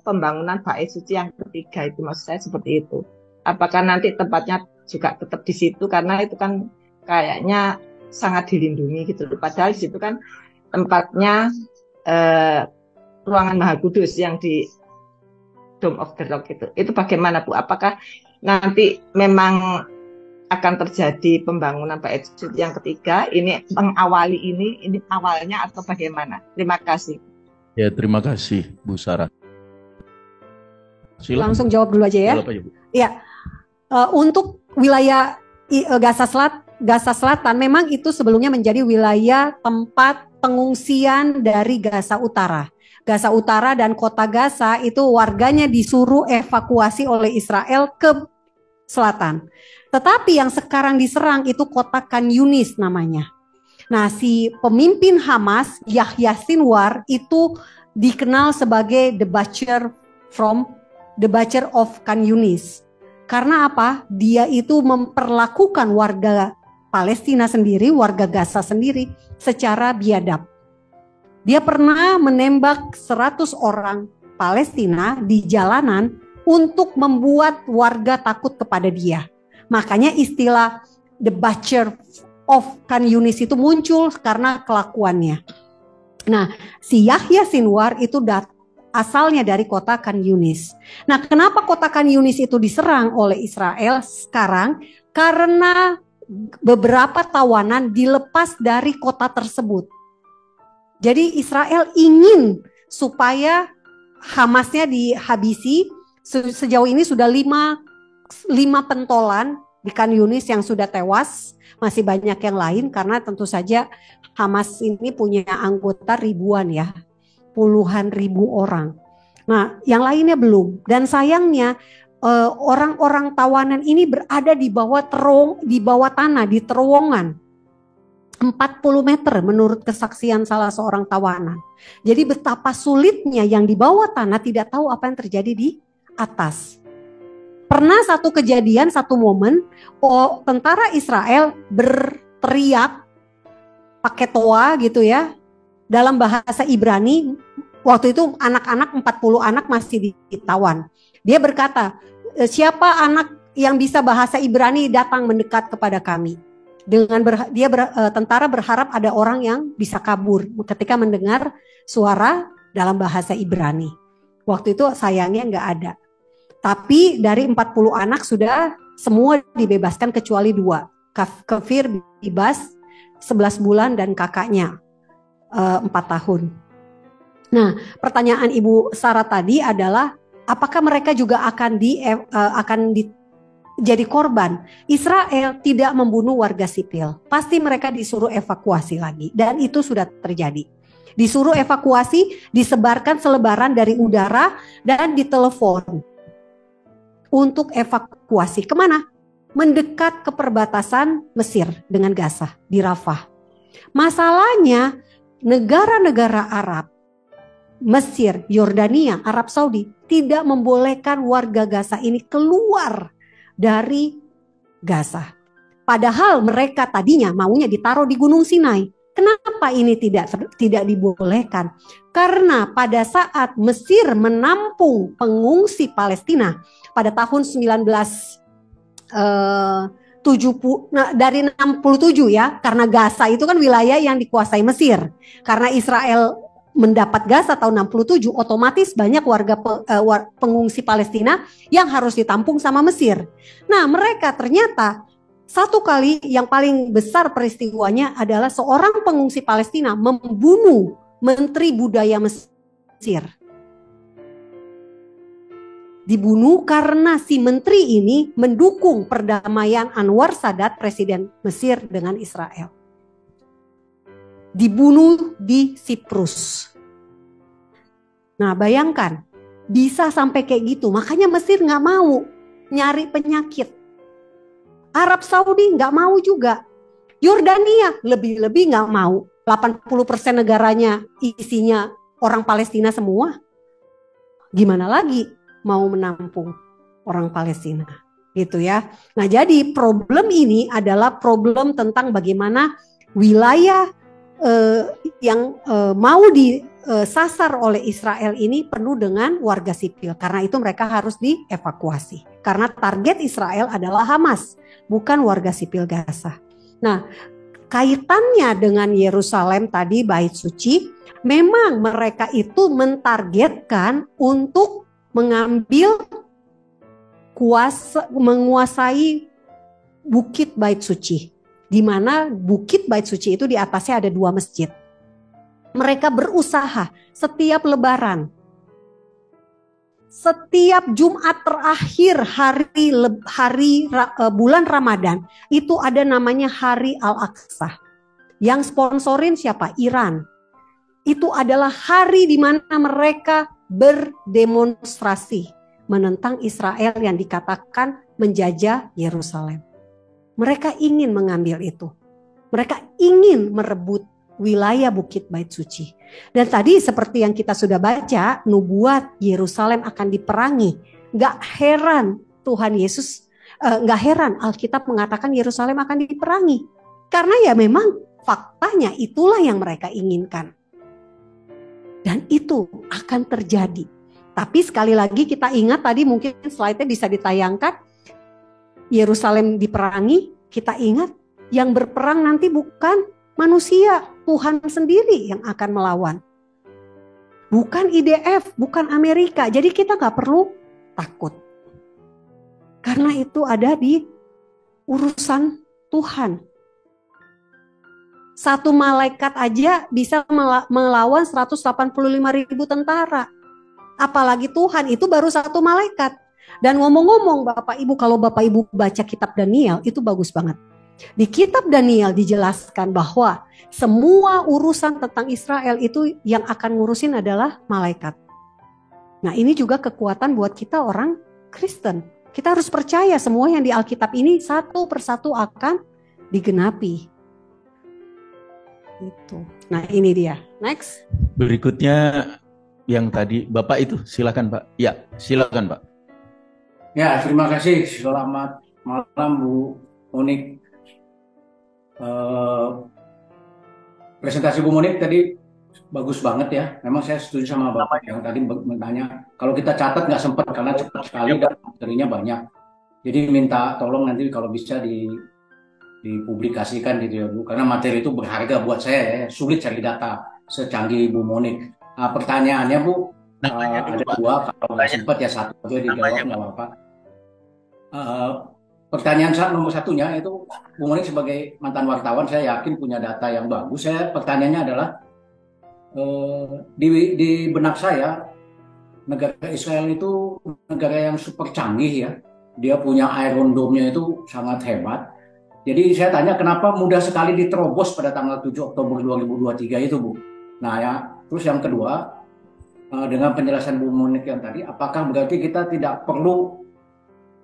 pembangunan Bait Suci yang ketiga itu maksud saya seperti itu. Apakah nanti tempatnya juga tetap di situ karena itu kan kayaknya sangat dilindungi gitu. Padahal di situ kan tempatnya ruangan Maha Kudus yang di Dome of the Rock itu bagaimana Bu? Apakah nanti memang akan terjadi pembangunan Bait Suci yang ketiga? Ini mengawali ini awalnya atau bagaimana? Terima kasih. Ya, terima kasih Bu Sarah. Silakan. Langsung jawab dulu aja ya. Iya. Untuk wilayah Gaza Selatan memang itu sebelumnya menjadi wilayah tempat pengungsian dari Gaza Utara. Gaza Utara dan kota Gaza itu warganya disuruh evakuasi oleh Israel ke selatan. Tetapi yang sekarang diserang itu kota Khan Yunis namanya. Nah, si pemimpin Hamas, Yahya Sinwar, itu dikenal sebagai the butcher of Khan Yunis. Karena apa? Dia itu memperlakukan warga Palestina sendiri, warga Gaza sendiri secara biadab. Dia pernah menembak 100 orang Palestina di jalanan untuk membuat warga takut kepada dia. Makanya istilah the butcher of Khan Yunis itu muncul karena kelakuannya. Nah, si Yahya Sinwar itu asalnya dari kota Khan Yunis. Nah, kenapa kota Khan Yunis itu diserang oleh Israel sekarang? Karena beberapa tawanan dilepas dari kota tersebut. Jadi Israel ingin supaya Hamasnya dihabisi. Sejauh ini sudah 5 pentolan di Khan Yunis yang sudah tewas. Masih banyak yang lain karena tentu saja Hamas ini punya anggota ribuan ya. Puluhan ribu orang. Nah, yang lainnya belum. Dan sayangnya orang-orang tawanan ini berada di bawah tanah, di terowongan 40 meter menurut kesaksian salah seorang tawanan. Jadi betapa sulitnya yang di bawah tanah tidak tahu apa yang terjadi di atas. Pernah satu kejadian, satu momen, tentara Israel berteriak pakai toa gitu ya, dalam bahasa Ibrani. Waktu itu anak-anak 40 anak masih ditawan. Dia berkata, siapa anak yang bisa bahasa Ibrani datang mendekat kepada kami. Tentara berharap ada orang yang bisa kabur ketika mendengar suara dalam bahasa Ibrani. Waktu itu sayangnya nggak ada. Tapi dari 40 anak sudah semua dibebaskan kecuali 2. Kafir bebas 11 bulan dan kakaknya 4 tahun. Nah, pertanyaan Ibu Sarah tadi adalah apakah mereka juga akan jadi korban? Israel tidak membunuh warga sipil. Pasti mereka disuruh evakuasi lagi dan itu sudah terjadi. Disuruh evakuasi, disebarkan selebaran dari udara dan ditelepon untuk evakuasi. Kemana? Mendekat ke perbatasan Mesir dengan Gaza di Rafah. Masalahnya negara-negara Arab, Mesir, Yordania, Arab Saudi tidak membolehkan warga Gaza ini keluar dari Gaza. Padahal mereka tadinya maunya ditaruh di Gunung Sinai. Kenapa ini tidak dibolehkan? Karena pada saat Mesir menampung pengungsi Palestina pada tahun 1970, dari 67 ya, karena Gaza itu kan wilayah yang dikuasai Mesir. Karena Israel mendapat Gaza tahun 67, otomatis banyak warga pengungsi Palestina yang harus ditampung sama Mesir. Nah, mereka ternyata satu kali yang paling besar peristiwanya adalah seorang pengungsi Palestina membunuh Menteri Budaya Mesir. Dibunuh karena si menteri ini mendukung perdamaian Anwar Sadat, presiden Mesir, dengan Israel. Dibunuh di Siprus. Nah, bayangkan bisa sampai kayak gitu. Makanya Mesir nggak mau nyari penyakit. Arab Saudi nggak mau juga. Yordania lebih-lebih nggak mau. 80% negaranya isinya orang Palestina semua. Gimana lagi mau menampung orang Palestina? Gitu ya. Nah, jadi problem ini adalah problem tentang bagaimana wilayah yang mau disasar oleh Israel ini penuh dengan warga sipil. Karena itu mereka harus dievakuasi. Karena target Israel adalah Hamas, bukan warga sipil Gaza. Nah, kaitannya dengan Yerusalem tadi, bait suci, memang mereka itu mentargetkan untuk mengambil menguasai bukit bait suci. Di mana bukit bait suci itu di atasnya ada 2 masjid. Mereka berusaha setiap lebaran, setiap Jumat terakhir bulan Ramadan itu ada namanya Hari Al-Aqsa. Yang sponsorin siapa? Iran. Itu adalah hari di mana mereka berdemonstrasi menentang Israel yang dikatakan menjajah Yerusalem. Mereka ingin mengambil itu. Mereka ingin merebut wilayah Bukit Bait Suci. Dan tadi seperti yang kita sudah baca, nubuat Yerusalem akan diperangi. Gak heran Tuhan Yesus, gak heran Alkitab mengatakan Yerusalem akan diperangi. Karena ya memang faktanya itulah yang mereka inginkan. Dan itu akan terjadi. Tapi sekali lagi kita ingat tadi mungkin slide-nya bisa ditayangkan. Yerusalem diperangi, kita ingat yang berperang nanti bukan manusia, Tuhan sendiri yang akan melawan. Bukan IDF, bukan Amerika. Jadi kita gak perlu takut. Karena itu ada di urusan Tuhan. Satu malaikat aja bisa melawan 185.000 tentara. Apalagi Tuhan, itu baru satu malaikat. Dan ngomong-ngomong Bapak Ibu, kalau Bapak Ibu baca kitab Daniel, itu bagus banget. Di kitab Daniel dijelaskan bahwa semua urusan tentang Israel itu yang akan ngurusin adalah malaikat. Nah ini juga kekuatan buat kita orang Kristen. Kita harus percaya semua yang di Alkitab ini satu persatu akan digenapi. Itu. Nah ini dia. Next. Berikutnya yang tadi Bapak itu, silakan Pak. Ya, silakan Pak. Ya, terima kasih. Selamat malam Bu Monik. Presentasi Bu Monik tadi bagus banget ya. Memang saya setuju sama Bapak yang tadi bertanya. Kalau kita catat nggak sempat karena cepat sekali dan materinya banyak. Jadi minta tolong nanti kalau bisa dipublikasikan gitu ya Bu, karena materi itu berharga buat saya ya, sulit cari data secanggih Bu Monik. Pertanyaannya Bu, ada dua, kalau nggak sempat ya satu aja dijawab nggak apa-apa. Pertanyaan nomor satunya itu Bu Monik sebagai mantan wartawan, saya yakin punya data yang bagus. Pertanyaannya adalah di benak saya, negara Israel itu negara yang super canggih ya, dia punya Iron Dome-nya itu sangat hebat. Jadi saya tanya kenapa mudah sekali diterobos pada tanggal 7 Oktober 2023 itu Bu. Nah ya, terus yang kedua, dengan penjelasan Bu Monik yang tadi, apakah berarti kita tidak perlu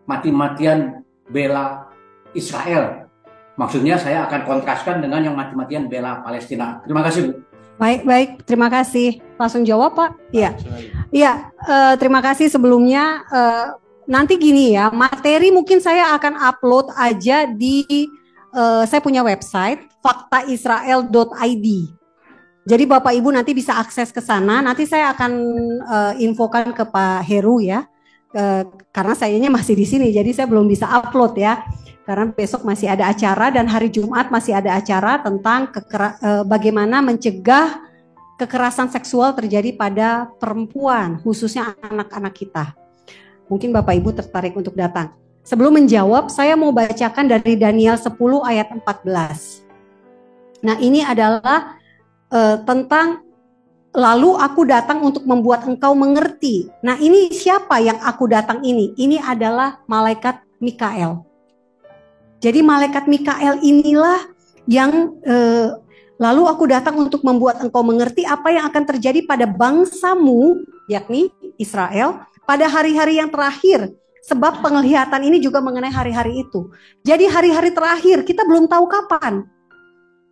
mati-matian bela Israel? Maksudnya saya akan kontraskan dengan yang mati-matian bela Palestina. Terima kasih Bu. Baik, terima kasih. Langsung jawab Pak. Iya, terima kasih sebelumnya. Nanti gini ya, materi mungkin saya akan upload aja di, saya punya website, faktaisrael.id. Jadi Bapak Ibu nanti bisa akses ke sana, nanti saya akan infokan ke Pak Heru ya, karena sayanya masih di sini, jadi saya belum bisa upload ya. Karena besok masih ada acara dan hari Jumat masih ada acara tentang bagaimana mencegah kekerasan seksual terjadi pada perempuan, khususnya anak-anak kita. Mungkin Bapak Ibu tertarik untuk datang. Sebelum menjawab, saya mau bacakan dari Daniel 10 ayat 14. Nah ini adalah tentang lalu aku datang untuk membuat engkau mengerti. Nah ini siapa yang aku datang ini? Ini adalah malaikat Mikael. Jadi malaikat Mikael inilah yang lalu aku datang untuk membuat engkau mengerti apa yang akan terjadi pada bangsamu, yakni Israel, pada hari-hari yang terakhir. Sebab penglihatan ini juga mengenai hari-hari itu. Jadi hari-hari terakhir kita belum tahu kapan.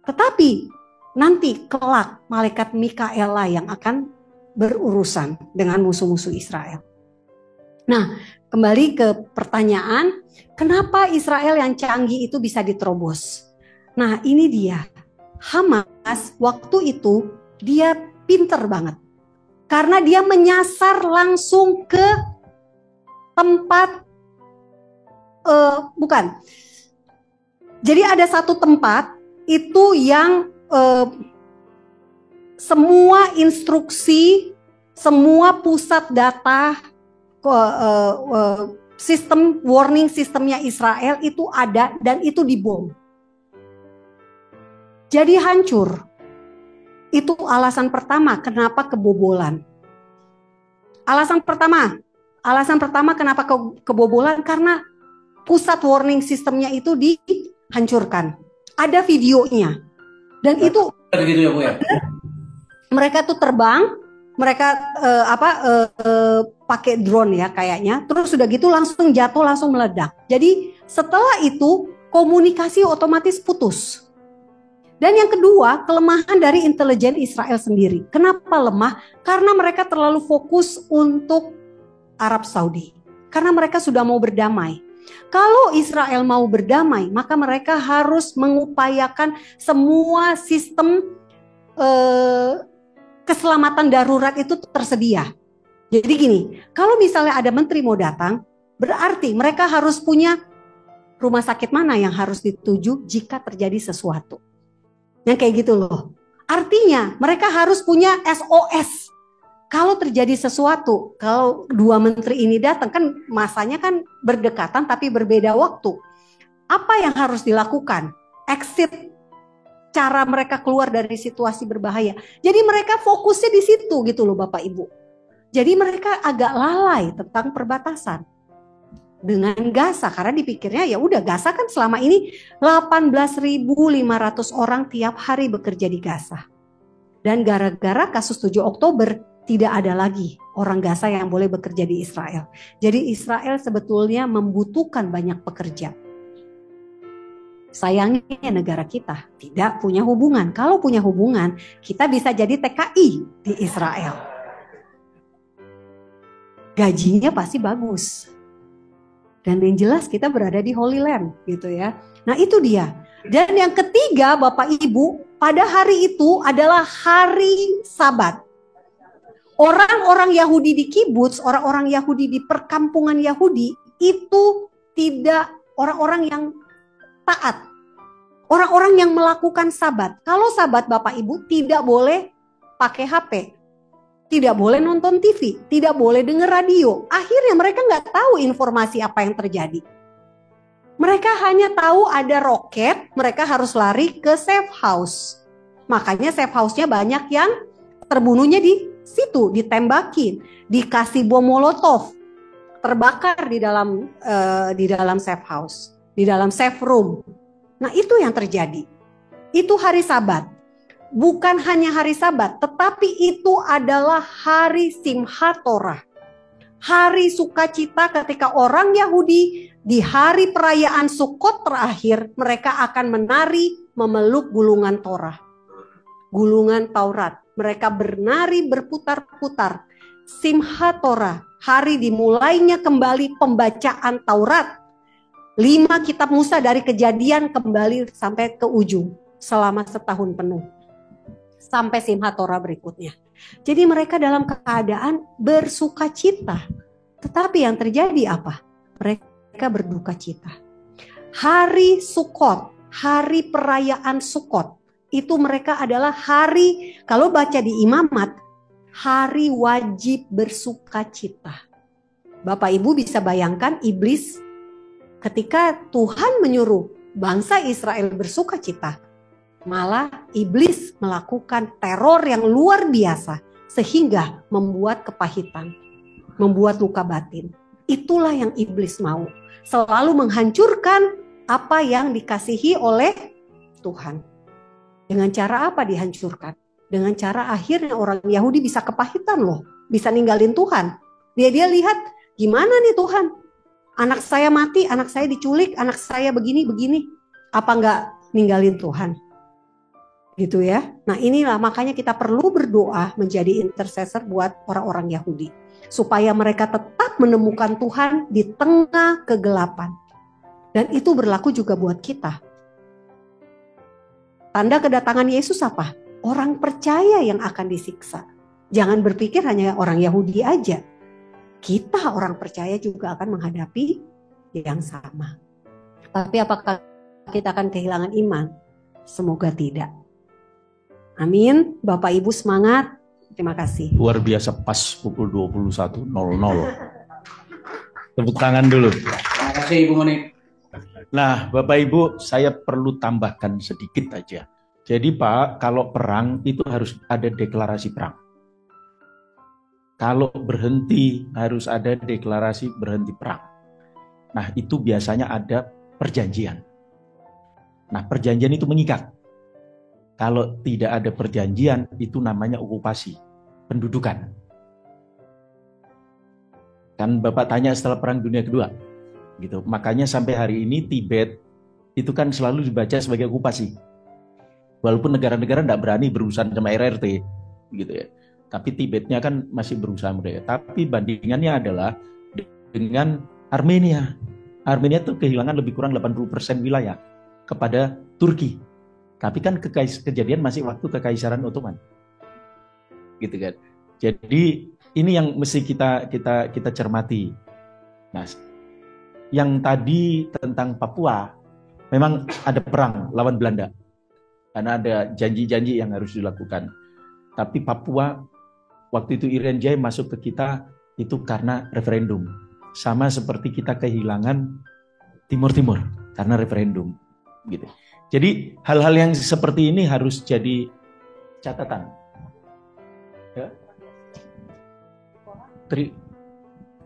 Tetapi nanti kelak malaikat Mikael lah yang akan berurusan dengan musuh-musuh Israel. Nah, kembali ke pertanyaan, kenapa Israel yang canggih itu bisa diterobos? Nah, ini dia. Hamas waktu itu dia pinter banget. Karena dia menyasar langsung ke tempat, bukan. Jadi ada satu tempat itu yang semua instruksi, semua pusat data, sistem warning sistemnya Israel itu ada dan itu dibom. Jadi hancur. Itu alasan pertama kenapa kebobolan. Alasan pertama kenapa kebobolan karena pusat warning sistemnya itu dihancurkan. Ada videonya. Dan itu gitu ya Bu ya. Mereka tuh terbang, mereka pakai drone ya kayaknya. Terus sudah gitu langsung jatuh, langsung meledak. Jadi setelah itu komunikasi otomatis putus. Dan yang kedua, kelemahan dari intelijen Israel sendiri. Kenapa lemah? Karena mereka terlalu fokus untuk Arab Saudi. Karena mereka sudah mau berdamai. Kalau Israel mau berdamai, maka mereka harus mengupayakan semua sistem keselamatan darurat itu tersedia. Jadi gini, kalau misalnya ada menteri mau datang, berarti mereka harus punya rumah sakit mana yang harus dituju jika terjadi sesuatu. Yang kayak gitu loh. Artinya mereka harus punya SOS. Kalau terjadi sesuatu, kalau dua menteri ini datang, kan masanya kan berdekatan tapi berbeda waktu. Apa yang harus dilakukan? Exit, cara mereka keluar dari situasi berbahaya. Jadi mereka fokusnya di situ gitu loh Bapak Ibu. Jadi mereka agak lalai tentang perbatasan dengan Gaza, karena dipikirnya ya udah Gaza kan selama ini 18.500 orang tiap hari bekerja di Gaza. Dan gara-gara kasus 7 Oktober tidak ada lagi orang Gaza yang boleh bekerja di Israel. Jadi Israel sebetulnya membutuhkan banyak pekerja. Sayangnya negara kita tidak punya hubungan. Kalau punya hubungan, kita bisa jadi TKI di Israel. Gajinya pasti bagus. Dan yang jelas kita berada di Holy Land gitu ya. Nah itu dia. Dan yang ketiga Bapak Ibu, pada hari itu adalah hari Sabat. Orang-orang Yahudi di kibuts, orang-orang Yahudi di perkampungan Yahudi itu tidak orang-orang yang taat. Orang-orang yang melakukan Sabat. Kalau Sabat Bapak Ibu tidak boleh pakai HP. Tidak boleh nonton TV, tidak boleh dengar radio. Akhirnya mereka nggak tahu informasi apa yang terjadi. Mereka hanya tahu ada roket, mereka harus lari ke safe house. Makanya safe house-nya banyak yang terbunuhnya di situ, ditembakin, dikasih bom molotov, terbakar di dalam safe house, di dalam safe room. Nah itu yang terjadi. Itu hari Sabat. Bukan hanya hari Sabat, tetapi itu adalah hari Simchat Torah. Hari sukacita ketika orang Yahudi di hari perayaan Sukkot terakhir, mereka akan menari memeluk gulungan Torah. Gulungan Taurat. Mereka bernari berputar-putar. Simchat Torah, hari dimulainya kembali pembacaan Taurat. 5 kitab Musa dari Kejadian kembali sampai ke ujung selama setahun penuh. Sampai Simchat Torah berikutnya. Jadi mereka dalam keadaan bersuka cita. Tetapi yang terjadi apa? Mereka berduka cita. Hari Sukkot, hari perayaan Sukkot, itu mereka adalah hari, kalau baca di Imamat, hari wajib bersuka cita. Bapak Ibu bisa bayangkan iblis ketika Tuhan menyuruh bangsa Israel bersuka cita, malah iblis melakukan teror yang luar biasa sehingga membuat kepahitan, membuat luka batin. Itulah yang iblis mau. Selalu menghancurkan apa yang dikasihi oleh Tuhan. Dengan cara apa dihancurkan? Dengan cara akhirnya orang Yahudi bisa kepahitan loh. Bisa ninggalin Tuhan. Dia lihat gimana nih Tuhan. Anak saya mati, anak saya diculik, anak saya begini. Apa enggak ninggalin Tuhan? Gitu ya. Nah inilah makanya kita perlu berdoa menjadi intercessor buat orang-orang Yahudi. Supaya mereka tetap menemukan Tuhan di tengah kegelapan. Dan itu berlaku juga buat kita. Tanda kedatangan Yesus apa? Orang percaya yang akan disiksa. Jangan berpikir hanya orang Yahudi aja. Kita orang percaya juga akan menghadapi yang sama. Tapi apakah kita akan kehilangan iman? Semoga tidak. Amin. Bapak Ibu semangat. Terima kasih. Luar biasa pas pukul 21.00. Tepuk tangan dulu. Terima kasih Ibu Monik. Nah, Bapak Ibu, saya perlu tambahkan sedikit aja. Jadi Pak, kalau perang itu harus ada deklarasi perang. Kalau berhenti harus ada deklarasi berhenti perang. Nah, itu biasanya ada perjanjian. Nah, perjanjian itu mengikat. Kalau tidak ada perjanjian, itu namanya okupasi, pendudukan. Kan Bapak tanya setelah Perang Dunia Kedua, gitu. Makanya sampai hari ini Tibet itu kan selalu dibaca sebagai okupasi. Walaupun negara-negara tidak berani berurusan sama RRT, gitu ya. Tapi Tibetnya kan masih berusaha merdeka. Tapi bandingannya adalah dengan Armenia. Armenia itu kehilangan lebih kurang 80% wilayah kepada Turki. Tapi kan kejadian masih waktu Kekaisaran Ottoman, gitu kan. Jadi ini yang mesti kita cermati. Nah, yang tadi tentang Papua, memang ada perang lawan Belanda, karena ada janji-janji yang harus dilakukan. Tapi Papua waktu itu Irian Jaya masuk ke kita itu karena referendum, sama seperti kita kehilangan Timur karena referendum, gitu. Jadi hal-hal yang seperti ini harus jadi catatan. Ya.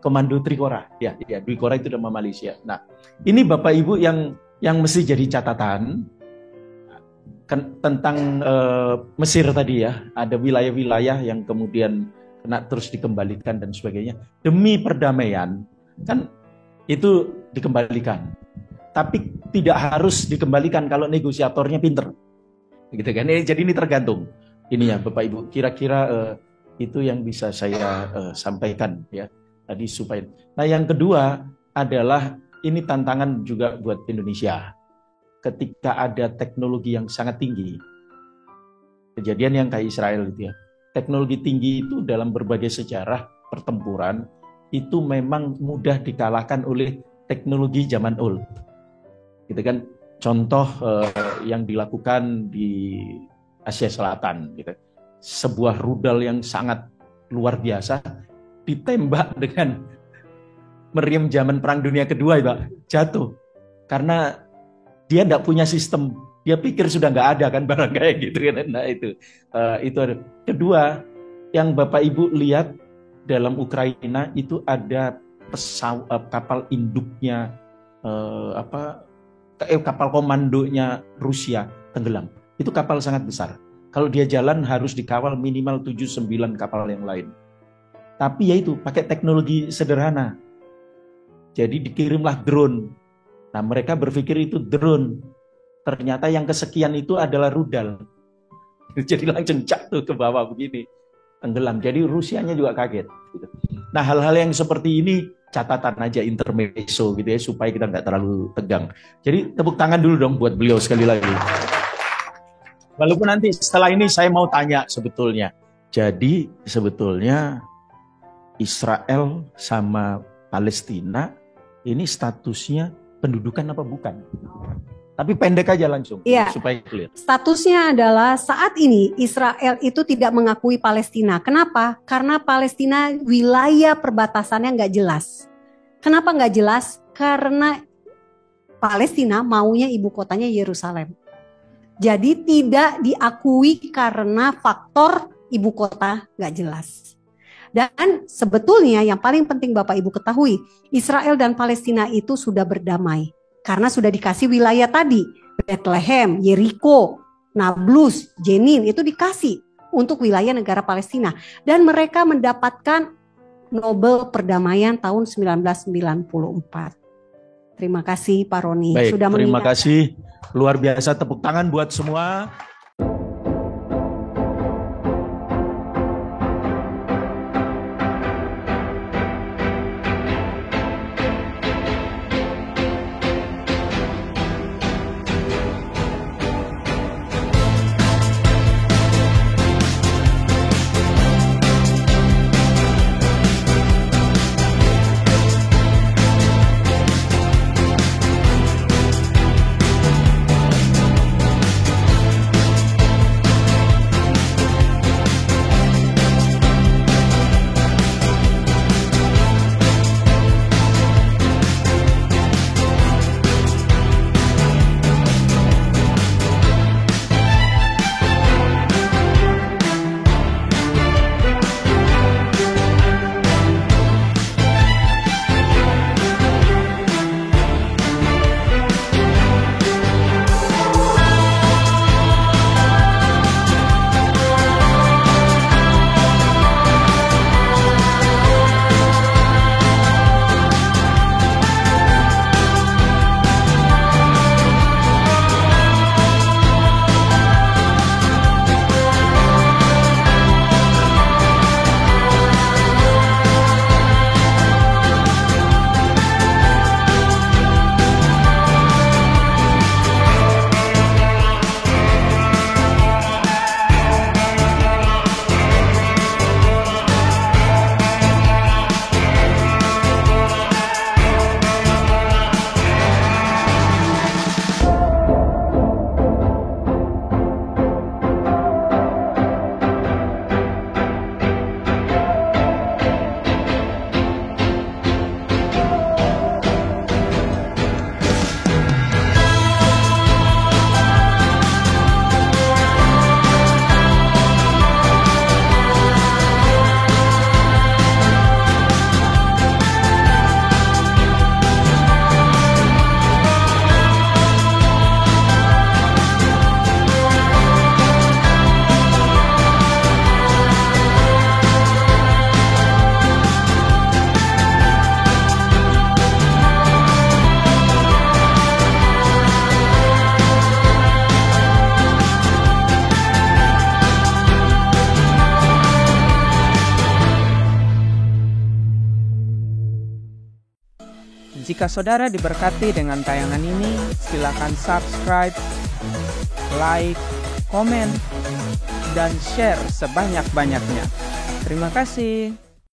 Komando Trikora, ya Trikora itu nama Malaysia. Nah, ini Bapak Ibu yang mesti jadi catatan tentang Mesir tadi ya. Ada wilayah-wilayah yang kemudian kena terus dikembalikan dan sebagainya demi perdamaian, kan itu dikembalikan. Tapi tidak harus dikembalikan kalau negosiatornya pinter, gitu kan? Jadi ini tergantung. Ini ya Bapak Ibu, kira-kira itu yang bisa saya sampaikan ya tadi supaya. Nah yang kedua adalah ini tantangan juga buat Indonesia. Ketika ada teknologi yang sangat tinggi, kejadian yang kayak Israel gitu ya. Teknologi tinggi itu dalam berbagai sejarah pertempuran itu memang mudah dikalahkan oleh teknologi zaman old. Gitu kan, contoh yang dilakukan di Asia Selatan gitu. Sebuah rudal yang sangat luar biasa ditembak dengan meriam zaman Perang Dunia Kedua, Pak, jatuh karena dia tidak punya sistem. Dia pikir sudah nggak ada kan barang kayak gitu kan. Nah itu ada. Kedua, yang Bapak Ibu lihat dalam Ukraina itu ada kapal induknya kapal komandonya Rusia tenggelam. Itu kapal sangat besar. Kalau dia jalan harus dikawal minimal 7-9 kapal yang lain. Tapi ya itu pakai teknologi sederhana. Jadi dikirimlah drone. Nah mereka berpikir itu drone. Ternyata yang kesekian itu adalah rudal. Jadi langsung jatuh ke bawah begini. Tenggelam. Jadi Rusianya juga kaget. Nah hal-hal yang seperti ini catatan aja intermezzo gitu ya supaya kita nggak terlalu tegang. Jadi tepuk tangan dulu dong buat beliau sekali lagi. Walaupun nanti setelah ini saya mau tanya sebetulnya. Jadi sebetulnya Israel sama Palestina ini statusnya pendudukan apa bukan? Tapi pendek aja langsung supaya clear. Statusnya adalah saat ini Israel itu tidak mengakui Palestina. Kenapa? Karena Palestina wilayah perbatasannya nggak jelas. Kenapa nggak jelas? Karena Palestina maunya ibu kotanya Yerusalem. Jadi tidak diakui karena faktor ibu kota nggak jelas. Dan sebetulnya yang paling penting Bapak Ibu ketahui, Israel dan Palestina itu sudah berdamai. Karena sudah dikasih wilayah tadi, Bethlehem, Yeriko, Nablus, Jenin itu dikasih untuk wilayah negara Palestina. Dan mereka mendapatkan Nobel Perdamaian tahun 1994. Terima kasih Pak Roni. Baik, sudah terima kasih. Luar biasa, tepuk tangan buat semua. Jika saudara diberkati dengan tayangan ini, silakan subscribe, like, komen, dan share sebanyak-banyaknya. Terima kasih.